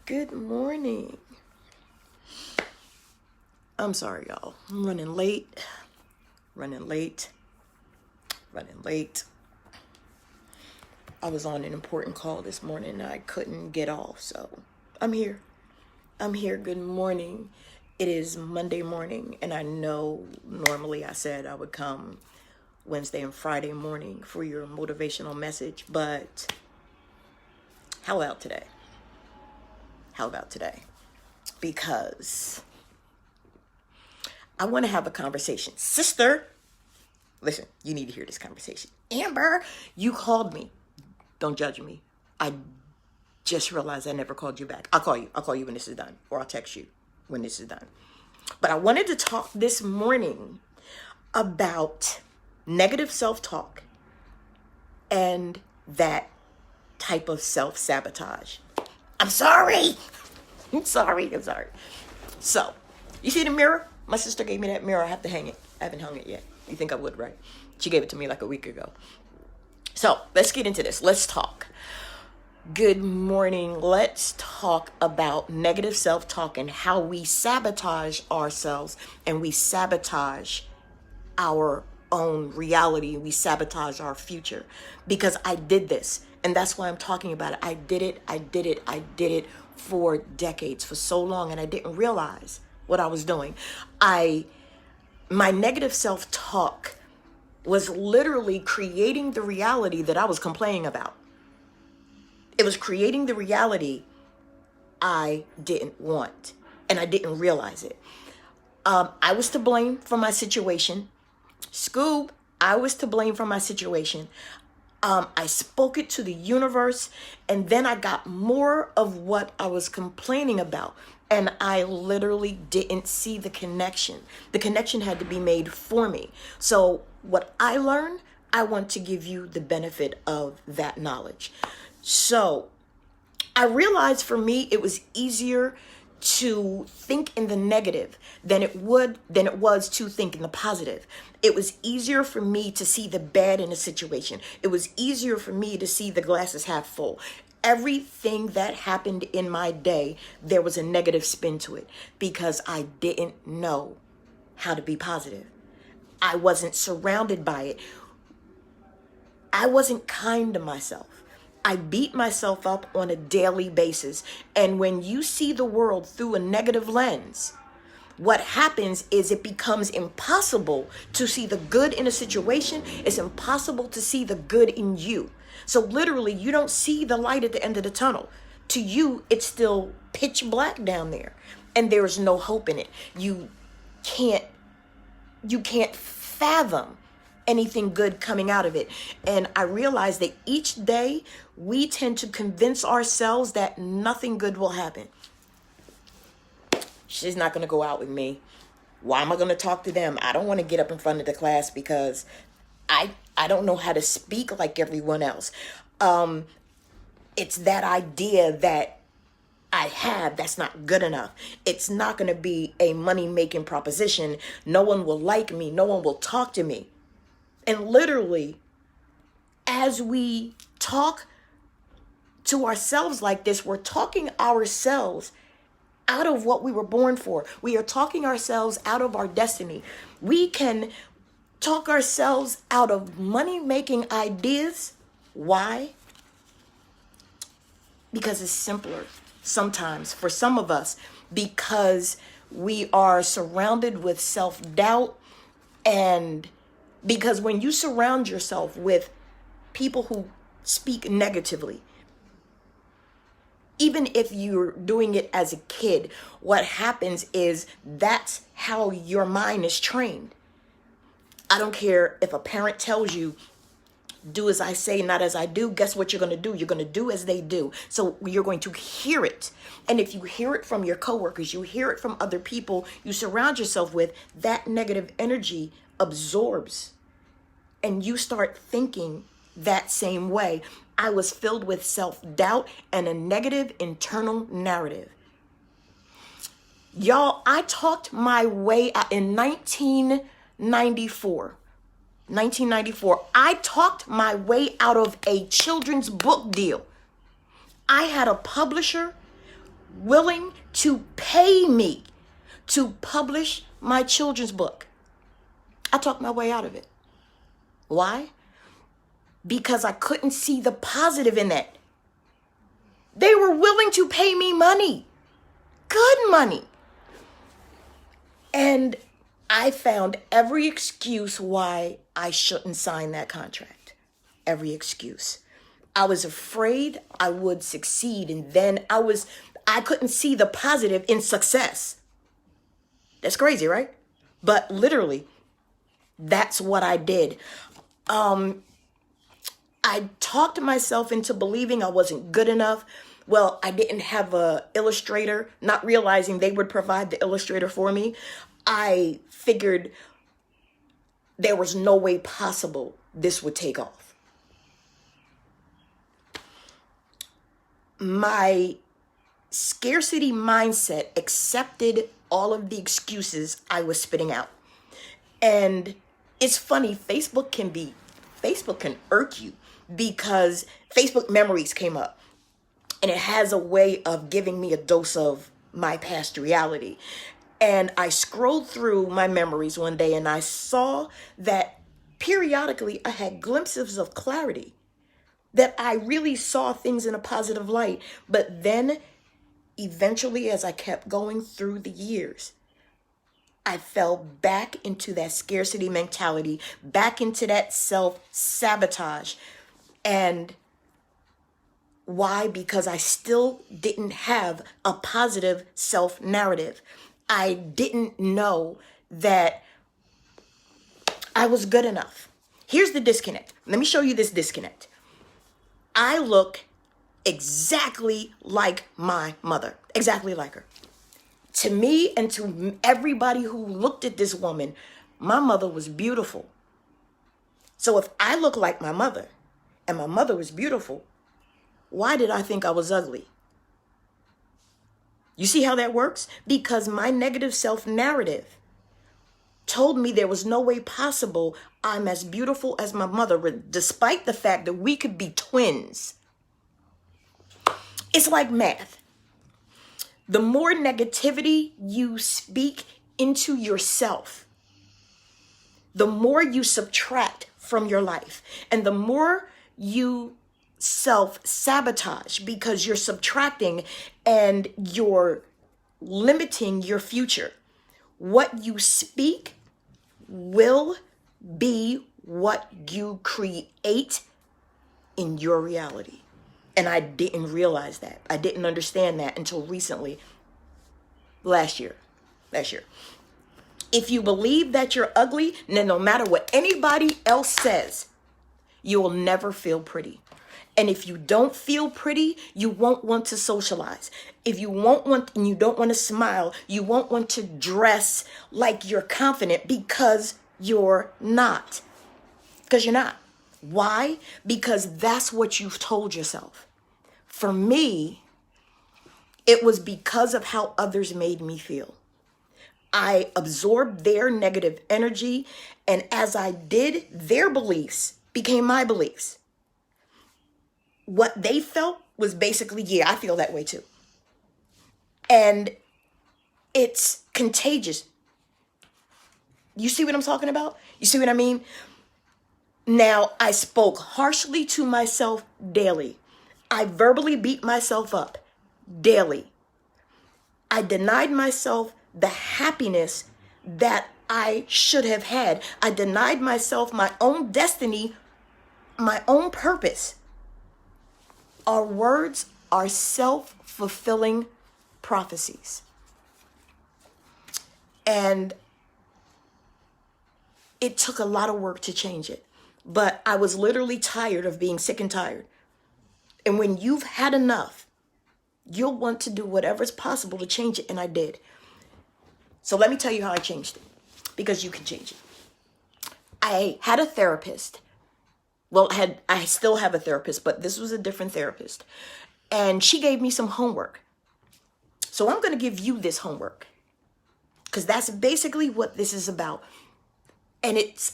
Good morning. I'm sorry, y'all. I'm running late. I was on an important call this morning and I couldn't get off, so I'm here. Good morning. It is Monday morning, and I know normally I said I would come Wednesday and Friday morning for your motivational message, but how about today? Because I want to have a conversation. Sister, listen, you need to hear this conversation. Amber, you called me. Don't judge me. I just realized I never called you back. I'll call you when this is done, or I'll text you when this is done. But I wanted to talk this morning about negative self-talk and that type of self-sabotage. I'm sorry. So, you see the mirror? My sister gave me that mirror. I have to hang it. I haven't hung it yet. You think I would, right? She gave it to me like a week ago. So, let's get into this. Let's talk. Good morning. Let's talk about negative self-talk and how we sabotage ourselves and we sabotage our own reality. We sabotage our future. Because I did this. And that's why I'm talking about it. I did it for decades, for so long, and I didn't realize what I was doing. My negative self-talk was literally creating the reality that I was complaining about. It was creating the reality I didn't want, and I didn't realize it. I was to blame for my situation. Scoob, I was to blame for my situation. I spoke it to the universe, and then I got more of what I was complaining about. And I literally didn't see the connection. The connection had to be made for me. So what I learned, I want to give you the benefit of that knowledge. So I realized for me, it was easier to think in the negative than it was to think in the positive. It was easier for me to see the bad in a situation. It was easier for me to see the glasses half full. Everything that happened in my day, there was a negative spin to it because I didn't know how to be positive. I wasn't surrounded by it. I wasn't kind to myself. I beat myself up on a daily basis. And when you see the world through a negative lens, what happens is it becomes impossible to see the good in a situation. It's impossible to see the good in you. So literally, you don't see the light at the end of the tunnel. To you, it's still pitch black down there, and there is no hope in it. You can't fathom anything good coming out of it. And I realized that each day we tend to convince ourselves that nothing good will happen. She's not going to go out with me. Why am I going to talk to them? I don't want to get up in front of the class because I don't know how to speak like everyone else. It's that idea that I have that's not good enough. It's not going to be a money-making proposition. No one will like me. No one will talk to me. And literally, as we talk to ourselves like this, we're talking ourselves out of what we were born for. We are talking ourselves out of our destiny. We can talk ourselves out of money-making ideas. Why? Because it's simpler sometimes for some of us, because we are surrounded with self-doubt, and because when you surround yourself with people who speak negatively, even if you're doing it as a kid, what happens is that's how your mind is trained. I don't care if a parent tells you, do as I say, not as I do. Guess what you're going to do? You're going to do as they do. So you're going to hear it. And if you hear it from your coworkers, you hear it from other people you surround yourself with, that negative energy absorbs. And you start thinking that same way. I was filled with self-doubt and a negative internal narrative. Y'all, I talked my way out in 1994. I talked my way out of a children's book deal. I had a publisher willing to pay me to publish my children's book. I talked my way out of it. Why? Because I couldn't see the positive in that. They were willing to pay me money, good money. And I found every excuse why I shouldn't sign that contract. Every excuse. I was afraid I would succeed, and then I couldn't see the positive in success. That's crazy, right? But literally, that's what I did. I talked myself into believing I wasn't good enough. Well, I didn't have an illustrator, not realizing they would provide the illustrator for me. I figured there was no way possible this would take off. My scarcity mindset accepted all of the excuses I was spitting out. And it's funny, Facebook can irk you, because Facebook memories came up, and it has a way of giving me a dose of my past reality. And I scrolled through my memories one day, and I saw that periodically I had glimpses of clarity, that I really saw things in a positive light. But then eventually, as I kept going through the years, I fell back into that scarcity mentality, back into that self-sabotage. And why? Because I still didn't have a positive self-narrative. I didn't know that I was good enough. Here's the disconnect. Let me show you this disconnect. I look exactly like my mother, exactly like her. To me and to everybody who looked at this woman, my mother was beautiful. So if I look like my mother and my mother was beautiful, why did I think I was ugly? You see how that works? Because my negative self-narrative told me there was no way possible I'm as beautiful as my mother, despite the fact that we could be twins. It's like math. The more negativity you speak into yourself, the more you subtract from your life, and the more you self-sabotage, because you're subtracting and you're limiting your future. What you speak will be what you create in your reality. And I didn't realize that. I didn't understand that until recently, last year. If you believe that you're ugly, then no matter what anybody else says, you will never feel pretty. And if you don't feel pretty, you won't want to socialize. If you won't want and you don't want to smile, you won't want to dress like you're confident, because you're not. Because you're not. Why? Because that's what you've told yourself. For me, it was because of how others made me feel. I absorbed their negative energy, and as I did, their beliefs became my beliefs. What they felt was basically, yeah, I feel that way too. And it's contagious. You see what I'm talking about? You see what I mean? Now, I spoke harshly to myself daily. I verbally beat myself up daily. I denied myself the happiness that I should have had. I denied myself my own destiny, my own purpose. Our words are self-fulfilling prophecies. And it took a lot of work to change it. But I was literally tired of being sick and tired. And when you've had enough, you'll want to do whatever's possible to change it. And I did. So let me tell you how I changed it, because you can change it. I had a therapist. Well, I still have a therapist, but this was a different therapist. And she gave me some homework. So I'm going to give you this homework, because that's basically what this is about. And it's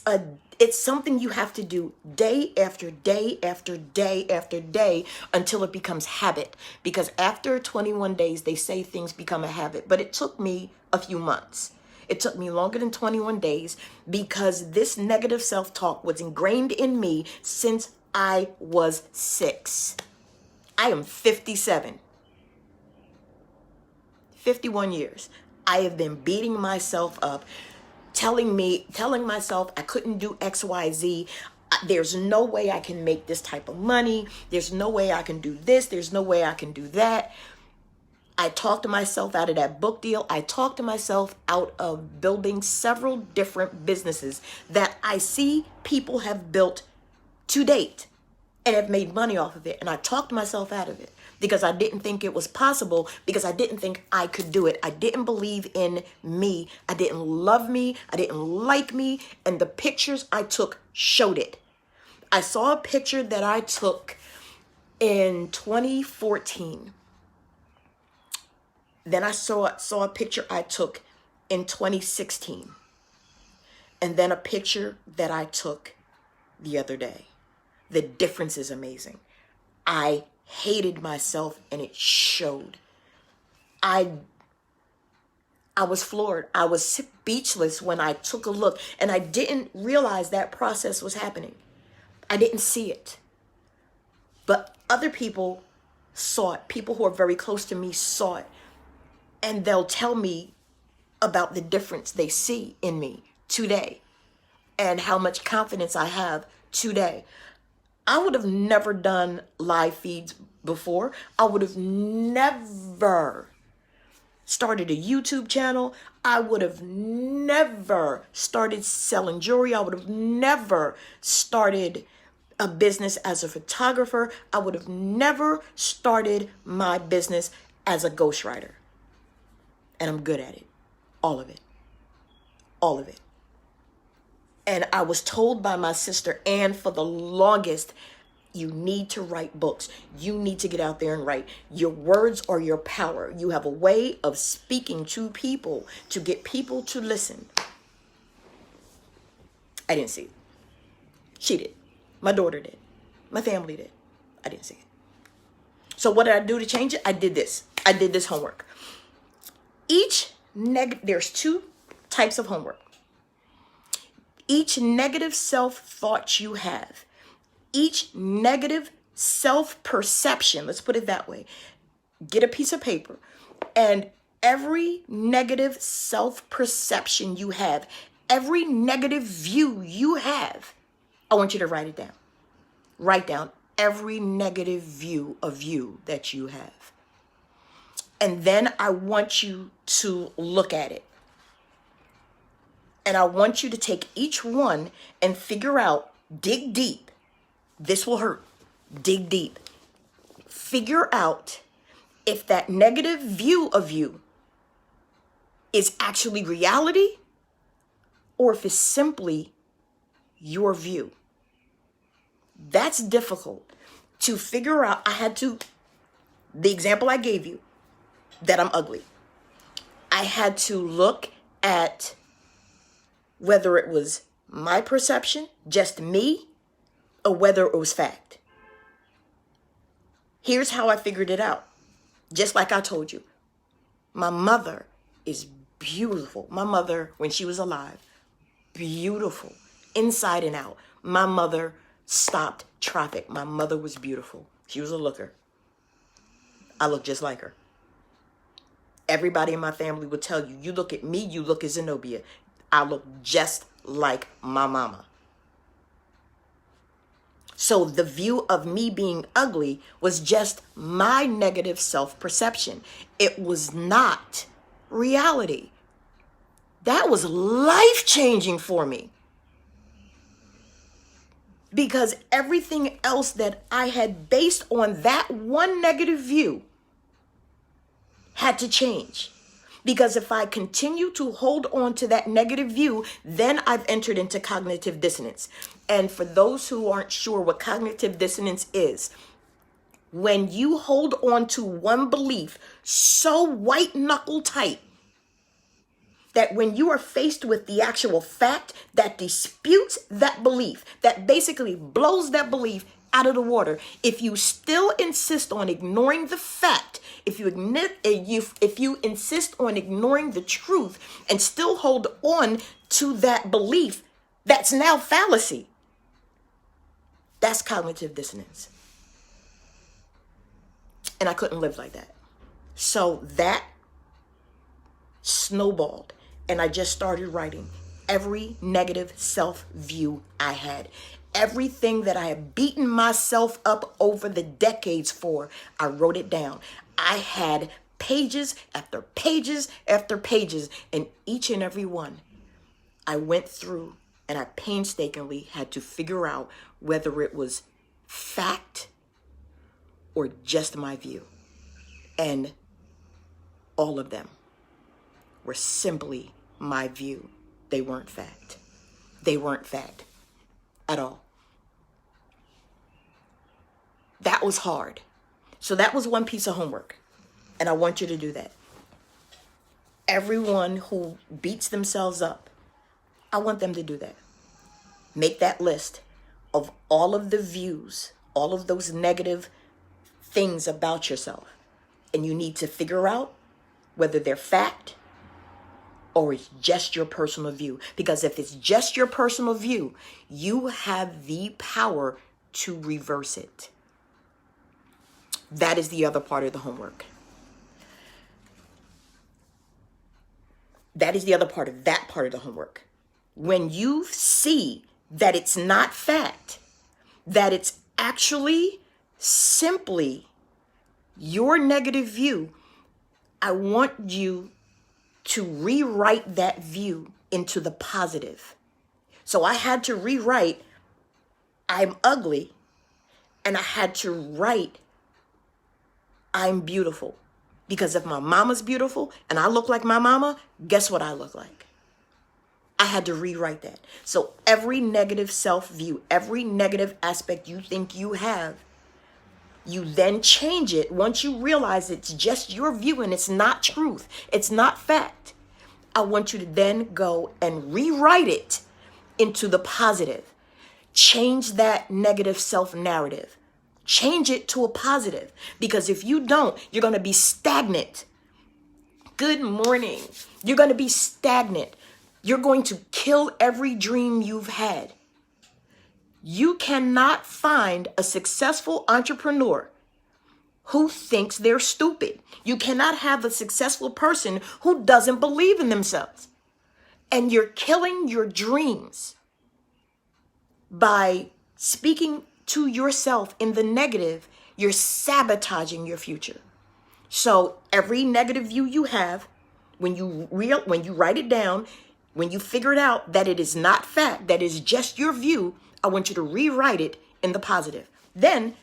something you have to do day after day after day after day until it becomes habit. Because after 21 days, they say things become a habit. But it took me a few months. It took me longer than 21 days because this negative self-talk was ingrained in me since I was 6. I am 57. 51 years. I have been beating myself up, telling myself I couldn't do XYZ. There's no way I can make this type of money. There's no way I can do this. There's no way I can do that. I talked myself out of that book deal. I talked myself out of building several different businesses that I see people have built to date and have made money off of it. And I talked myself out of it because I didn't think it was possible, because I didn't think I could do it. I didn't believe in me. I didn't love me. I didn't like me. And the pictures I took showed it. I saw a picture that I took in 2014. Then I saw a picture I took in 2016. And then a picture that I took the other day. The difference is amazing. I hated myself and it showed. I was floored. I was speechless when I took a look, and I didn't realize that process was happening. I didn't see it. But other people saw it. People who are very close to me saw it. And they'll tell me about the difference they see in me today and how much confidence I have today. I would have never done live feeds before. I would have never started a YouTube channel. I would have never started selling jewelry. I would have never started a business as a photographer. I would have never started my business as a ghostwriter. And I'm good at it. All of it. All of it. And I was told by my sister Ann for the longest, you need to write books. You need to get out there and write. Your words are your power. You have a way of speaking to people to get people to listen. I didn't see it. She did. My daughter did. My family did. I didn't see it. So what did I do to change it? I did this. I did this homework. There's 2 types of homework. Each negative self-thought you have, each negative self-perception, let's put it that way, get a piece of paper, and every negative self-perception you have, every negative view you have, I want you to write it down. Write down every negative view of you that you have. And then I want you to look at it. And I want you to take each one and figure out, dig deep. This will hurt. Dig deep. Figure out if that negative view of you is actually reality or if it's simply your view. That's difficult to figure out. The example I gave you, that I'm ugly. I had to look at whether it was my perception, just me, or whether it was fact. Here's how I figured it out. Just like I told you, my mother is beautiful. My mother, when she was alive, beautiful, inside and out. My mother stopped traffic. My mother was beautiful. She was a looker. I look just like her. Everybody in my family would tell you, you look at me, you look at Zenobia. I look just like my mama. So the view of me being ugly was just my negative self-perception. It was not reality. That was life-changing for me. Because everything else that I had based on that one negative view had to change. Because if I continue to hold on to that negative view, then I've entered into cognitive dissonance. And for those who aren't sure what cognitive dissonance is, when you hold on to one belief so white knuckle tight that when you are faced with the actual fact that disputes that belief, that basically blows that belief out of the water, if you still insist on ignoring the fact, if you insist on ignoring the truth and still hold on to that belief, that's now fallacy. That's cognitive dissonance. And I couldn't live like that. So that snowballed, and I just started writing every negative self-view I had. Everything that I have beaten myself up over the decades for, I wrote it down. I had pages after pages after pages, and each and every one I went through, and I painstakingly had to figure out whether it was fact or just my view. And all of them were simply my view. They weren't fact. They weren't fact at all. That was hard. So that was one piece of homework. And I want you to do that. Everyone who beats themselves up, I want them to do that. Make that list of all of the views, all of those negative things about yourself. And you need to figure out whether they're fact or it's just your personal view. Because if it's just your personal view, you have the power to reverse it. That is the other part of the homework. That is the other part of that part of the homework. When you see that it's not fact, that it's actually simply your negative view, I want you to rewrite that view into the positive. So I had to rewrite, I'm ugly, and I had to write, I'm beautiful. Because if my mama's beautiful and I look like my mama, guess what I look like? I had to rewrite that. So every negative self-view, every negative aspect you think you have, you then change it once you realize it's just your view and it's not truth. It's not fact. I want you to then go and rewrite it into the positive. Change that negative self-narrative. Change it to a positive. Because if you don't, you're going to be stagnant. Good morning. You're going to be stagnant. You're going to kill every dream you've had. You cannot find a successful entrepreneur who thinks they're stupid. You cannot have a successful person who doesn't believe in themselves. And you're killing your dreams by speaking to yourself in the negative. You're sabotaging your future. So every negative view you have, when you write it down, when you figure it out that it is not fact, that is just your view, I want you to rewrite it in the positive. Then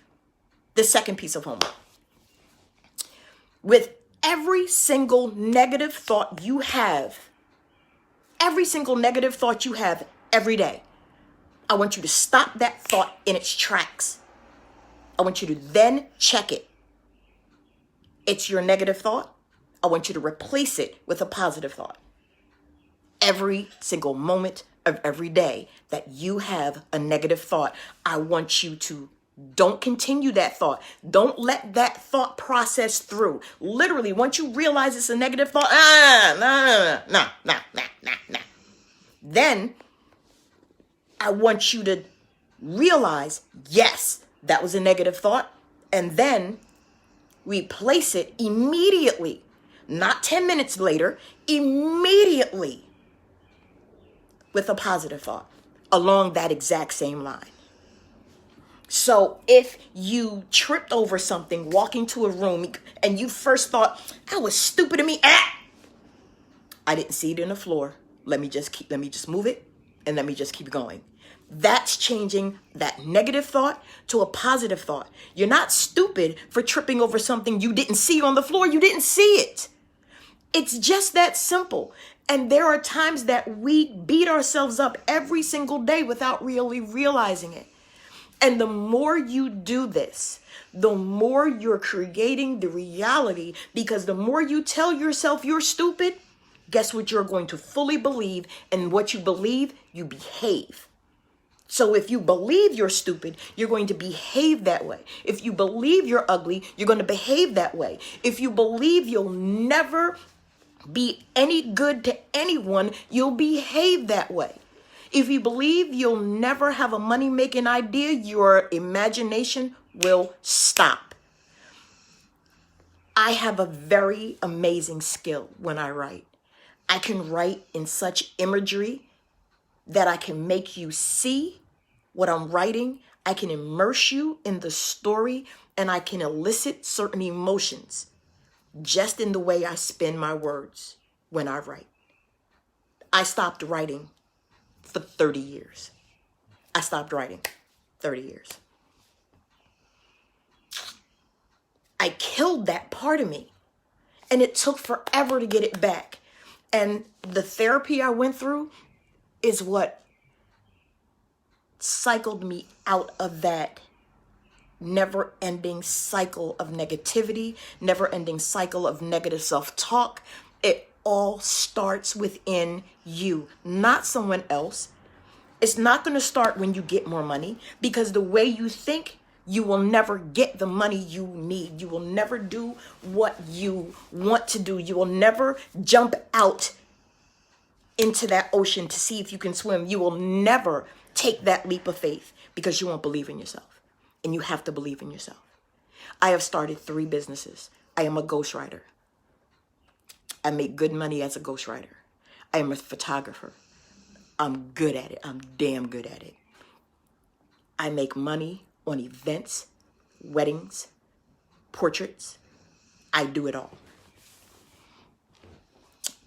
the second piece of homework. With every single negative thought you have, every single negative thought you have every day, I want you to stop that thought in its tracks. I want you to then check it. It's your negative thought. I want you to replace it with a positive thought. Every single moment of every day that you have a negative thought, I want you to don't continue that thought. Don't let that thought process through. Literally, once you realize it's a negative thought, no. Then I want you to realize, yes, that was a negative thought. And then replace it immediately, not 10 minutes later, immediately with a positive thought along that exact same line. So if you tripped over something walking to a room and you first thought, that was stupid of me. I didn't see it in the floor. Let me just move it and let me just keep going. That's changing that negative thought to a positive thought. You're not stupid for tripping over something you didn't see on the floor. You didn't see it. It's just that simple. And there are times that we beat ourselves up every single day without really realizing it. And the more you do this, the more you're creating the reality, because the more you tell yourself you're stupid, guess what you're going to fully believe? And what you believe, you behave. So if you believe you're stupid, you're going to behave that way. If you believe you're ugly, you're going to behave that way. If you believe you'll never be any good to anyone, you'll behave that way. If you believe you'll never have a money-making idea, your imagination will stop. I have a very amazing skill when I write. I can write in such imagery that I can make you see what I'm writing. I can immerse you in the story, and I can elicit certain emotions just in the way I spin my words when I write. I stopped writing for 30 years. I stopped writing 30 years. I killed that part of me, and it took forever to get it back. And the therapy I went through is what cycled me out of that never-ending cycle of negativity, never-ending cycle of negative self-talk. It all starts within you, not someone else. It's not going to start when you get more money, because the way you think, you will never get the money you need. You will never do what you want to do. You will never jump out into that ocean to see if you can swim. You will never take that leap of faith because you won't believe in yourself. And you have to believe in yourself. I have started 3 businesses. I am a ghostwriter. I make good money as a ghostwriter. I am a photographer. I'm good at it. I'm damn good at it. I make money on events, weddings, portraits. I do it all.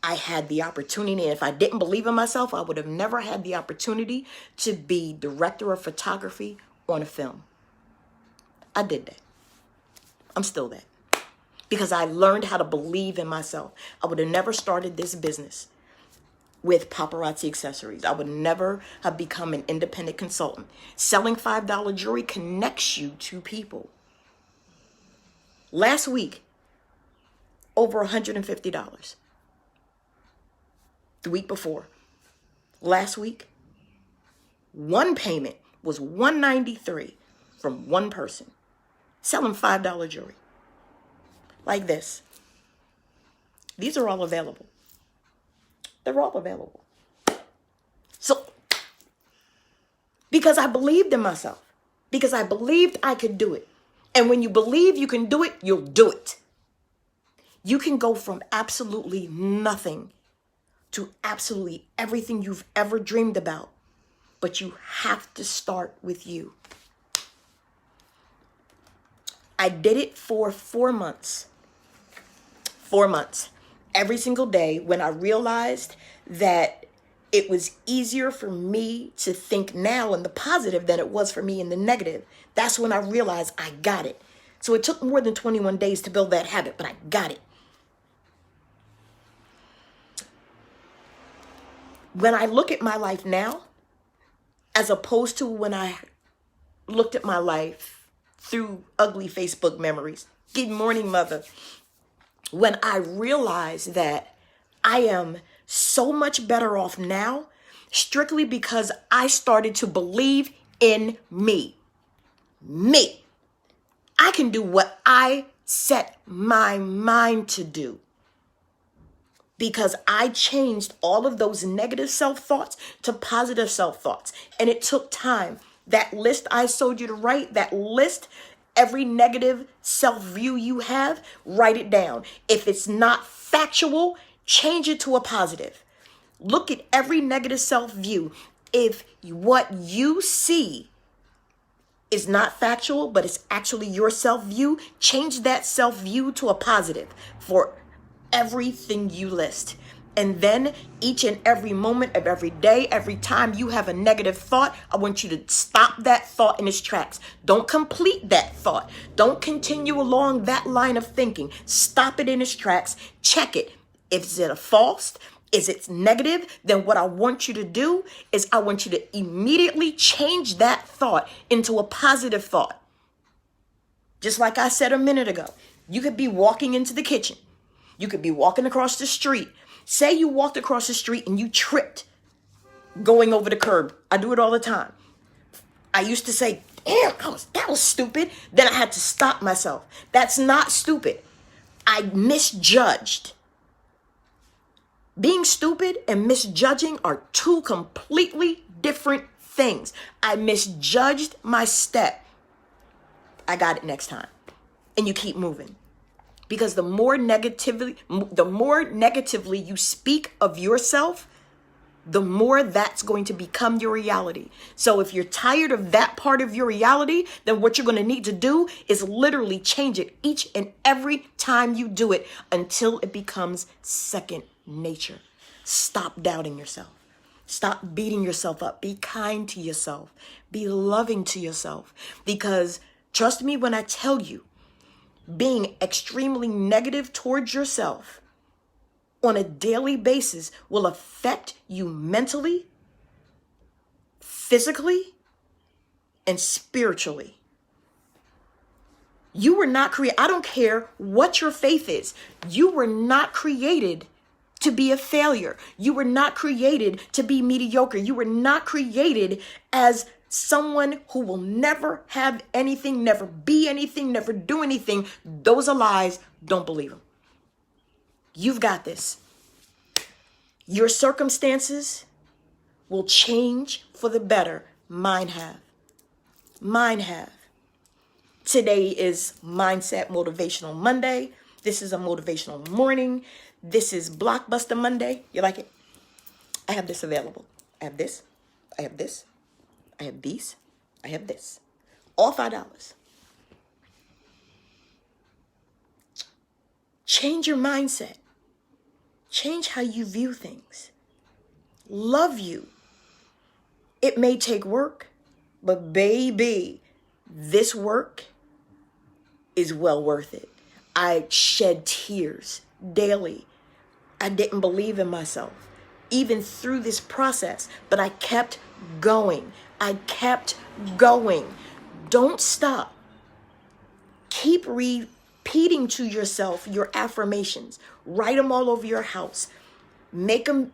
I had the opportunity, and if I didn't believe in myself, I would have never had the opportunity to be director of photography on a film. I did that. I'm still that. Because I learned how to believe in myself. I would have never started this business with paparazzi accessories. I would never have become an independent consultant. Selling $5 jewelry connects you to people. Last week, over $150. The week before, last week, one payment was $193 from one person selling $5 jewelry. Like this. These are all available. They're all available. So, because I believed in myself, because I believed I could do it. And when you believe you can do it, you'll do it. You can go from absolutely nothing to absolutely everything you've ever dreamed about. But you have to start with you. I did it for 4 months. 4 months. Every single day, when I realized that it was easier for me to think now in the positive than it was for me in the negative, that's when I realized I got it. So it took more than 21 days to build that habit, but I got it. When I look at my life now, as opposed to when I looked at my life through ugly Facebook memories, good morning, mother. When I realized that I am so much better off now, strictly because I started to believe in me. Me. I can do what I set my mind to do. Because I changed all of those negative self-thoughts to positive self-thoughts. And it took time. That list I told you to write, that list, every negative self-view you have, write it down. If it's not factual, change it to a positive. Look at every negative self-view. If what you see is not factual, but it's actually your self-view, change that self-view to a positive for everything you list. And then each and every moment of every day, every time you have a negative thought, I want you to stop that thought in its tracks. Don't complete that thought. Don't continue along that line of thinking. Stop it in its tracks. Check it. Is it a false? Is it negative? Then what I want you to do is I want you to immediately change that thought into a positive thought. Just like I said a minute ago, you could be walking into the kitchen. You could be walking across the street. Say you walked across the street and you tripped going over the curb. I do it all the time. I used to say, damn, that was stupid. Then I had to stop myself. That's not stupid. I misjudged. Being stupid and misjudging are two completely different things. I misjudged my step. I got it next time. And you keep moving. Because the more negatively you speak of yourself, the more that's going to become your reality. So if you're tired of that part of your reality, then what you're going to need to do is literally change it each and every time you do it until it becomes second nature. Stop doubting yourself. Stop beating yourself up. Be kind to yourself. Be loving to yourself. Because trust me when I tell you, being extremely negative towards yourself on a daily basis will affect you mentally, physically, and spiritually. You were not created. I don't care what your faith is. You were not created to be a failure. You were not created to be mediocre. You were not created as someone who will never have anything, never be anything, never do anything. Those are lies. Don't believe them. You've got this. Your circumstances will change for the better. Mine have. Mine have. Today is Mindset Motivational Monday. This is a motivational morning. This is Blockbuster Monday. You like it? I have this available. I have this. I have this. I have these. I have this. All $5. Change your mindset. Change how you view things. Love you. It may take work, but baby, this work is well worth it. I shed tears daily. I didn't believe in myself, even through this process, but I kept going. I kept going. Don't stop. Keep repeating to yourself your affirmations. Write them all over your house. Make a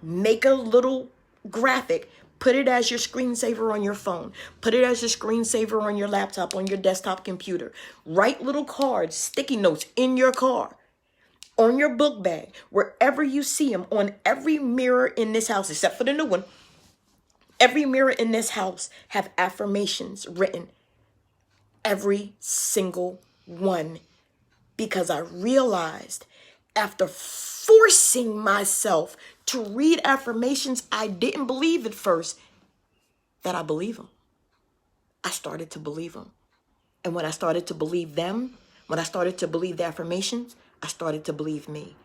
little graphic. Put it as your screensaver on your phone. Put it as your screensaver on your laptop, on your desktop computer. Write little cards, sticky notes in your car, on your book bag, wherever you see them, on every mirror in this house, except for the new one. Every mirror in this house have affirmations written. Every single one. Because I realized after forcing myself to read affirmations I didn't believe at first, that I believe them. I started to believe them. And when I started to believe them, when I started to believe the affirmations, I started to believe me.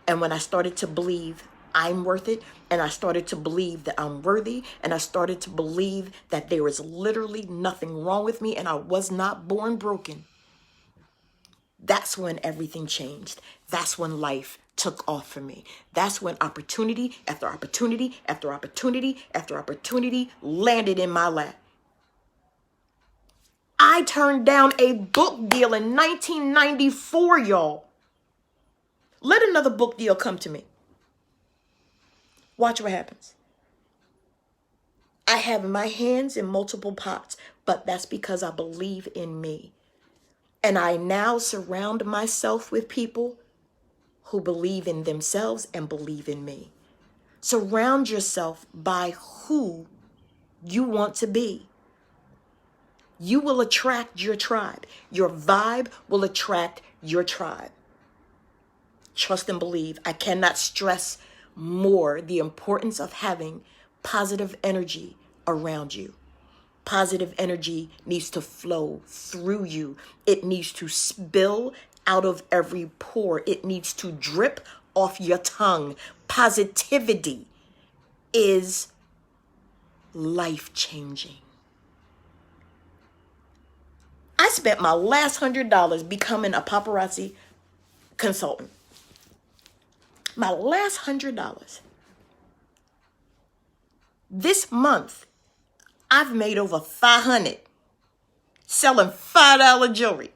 And when I started to believe I'm worth it, and I started to believe that I'm worthy, and I started to believe that there is literally nothing wrong with me and I was not born broken, that's when everything changed. That's when life took off for me. That's when opportunity after opportunity after opportunity after opportunity landed in my lap. I turned down a book deal in 1994, y'all. Let another book deal come to me. Watch what happens. I have my hands in multiple pots, but that's because I believe in me. And I now surround myself with people who believe in themselves and believe in me. Surround yourself by who you want to be. You will attract your tribe. Your vibe will attract your tribe. Trust and believe. I cannot stress more the importance of having positive energy around you. Positive energy needs to flow through you. It needs to spill out of every pore. It needs to drip off your tongue. Positivity is life-changing. I spent my last $100 becoming a paparazzi consultant. My last $100. This month, I've made over $500 selling $5 jewelry.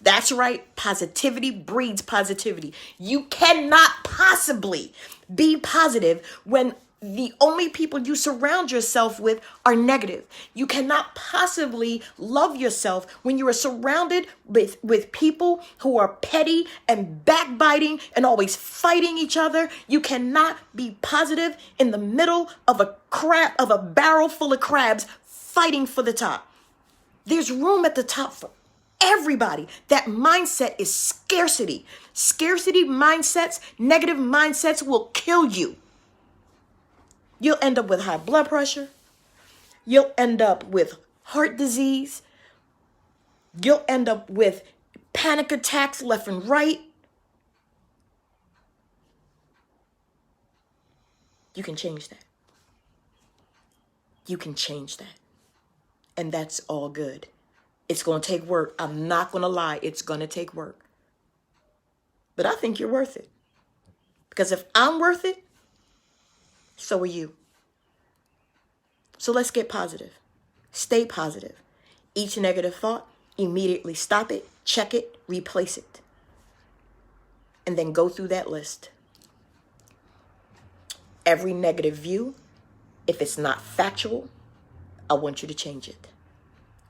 That's right. Positivity breeds positivity. You cannot possibly be positive when the only people you surround yourself with are negative. You cannot possibly love yourself when you are surrounded with people who are petty and backbiting and always fighting each other. You cannot be positive in the middle of a barrel full of crabs fighting for the top. There's room at the top for everybody. That mindset is scarcity. Scarcity mindsets, negative mindsets will kill you. You'll end up with high blood pressure. You'll end up with heart disease. You'll end up with panic attacks left and right. You can change that. You can change that. And that's all good. It's going to take work. I'm not going to lie. It's going to take work. But I think you're worth it. Because if I'm worth it, so are you. So let's get positive. Stay positive. Each negative thought, immediately stop it, check it, replace it. And then go through that list. Every negative view, if it's not factual, I want you to change it.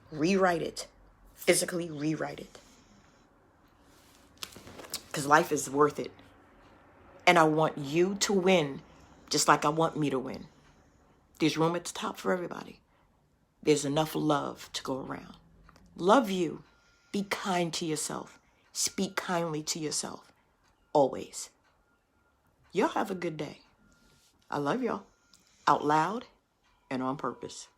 Rewrite it. Physically rewrite it. Because life is worth it. And I want you to win just like I want me to win. There's room at the top for everybody. There's enough love to go around. Love you. Be kind to yourself. Speak kindly to yourself. Always. Y'all have a good day. I love y'all. Out loud and on purpose.